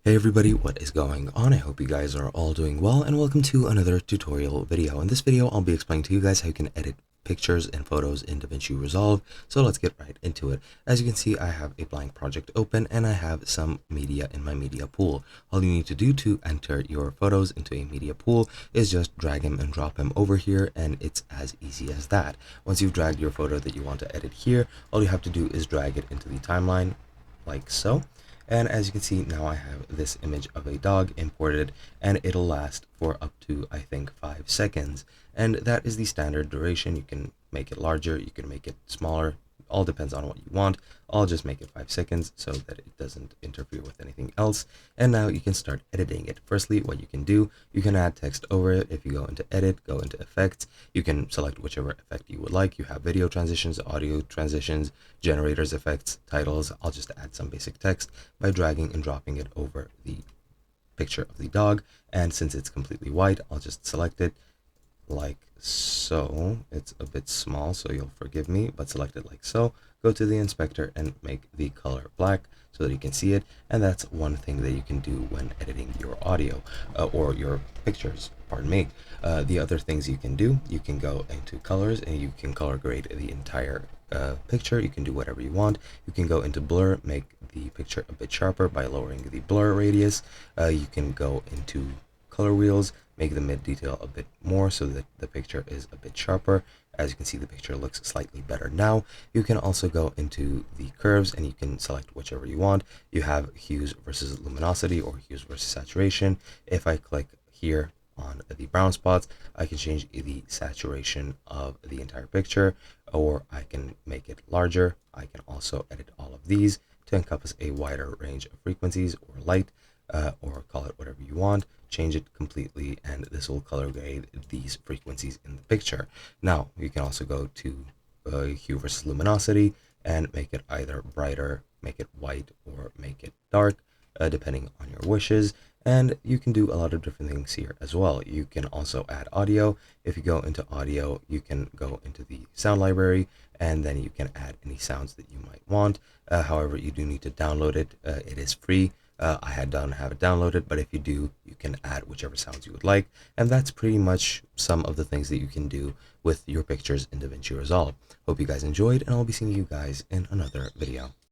Hey everybody, what is going on? I hope you guys are all doing well, and welcome to another tutorial video. In this video, I'll be explaining to you guys how you can edit pictures and photos in Davinci Resolve. So let's get right into it. As you can see, I have a blank project open and I have some media in my media pool. All you need to do to enter your photos into a media pool is just drag him and drop him over here, and it's as easy as that. Once you've dragged your photo that you want to edit here, all you have to do is drag it into the timeline like so. And as you can see, now I have this image of a dog imported, and it'll last for up to, I think, 5 seconds. And that is the standard duration. You can make it larger, you can make it smaller, all depends on what you want. I'll just make it 5 seconds so that it doesn't interfere with anything else. And now you can start editing it. Firstly, what you can do, you can add text over it. If you go into edit, go into effects, you can select whichever effect you would like. You have video transitions, audio transitions, generators effects, titles. I'll just add some basic text by dragging and dropping it over the picture of the dog. And since it's completely white, I'll just select it like so. It's a bit small, so you'll forgive me, but select it like so. Go to the inspector and make the color black so that you can see it. And that's one thing that you can do when editing your audio or your pictures, pardon me. The other things you can do, you can go into colors and you can color grade the entire picture. You can do whatever you want. You can go into blur, make the picture a bit sharper by lowering the blur radius. You can go into color wheels, make the mid detail a bit more so that the picture is a bit sharper. As you can see, the picture looks slightly better now. You can also go into the curves and you can select whichever you want. You have hues versus luminosity or hues versus saturation. If I click here on the brown spots, I can change the saturation of the entire picture, or I can make it larger. I can also edit all of these to encompass a wider range of frequencies or light, or call it whatever you want. Change it completely, and this will color grade these frequencies in the picture. Now you can also go to hue versus luminosity and make it either brighter, make it white, or make it dark, depending on your wishes. And you can do a lot of different things here as well. You can also add audio. If you go into audio, you can go into the sound library, and then you can add any sounds that you might want. However, you do need to download it. It is free. I don't have it downloaded, but if you do, you can add whichever sounds you would like. And that's pretty much some of the things that you can do with your pictures in Davinci Resolve. Hope you guys enjoyed, and I'll be seeing you guys in another video.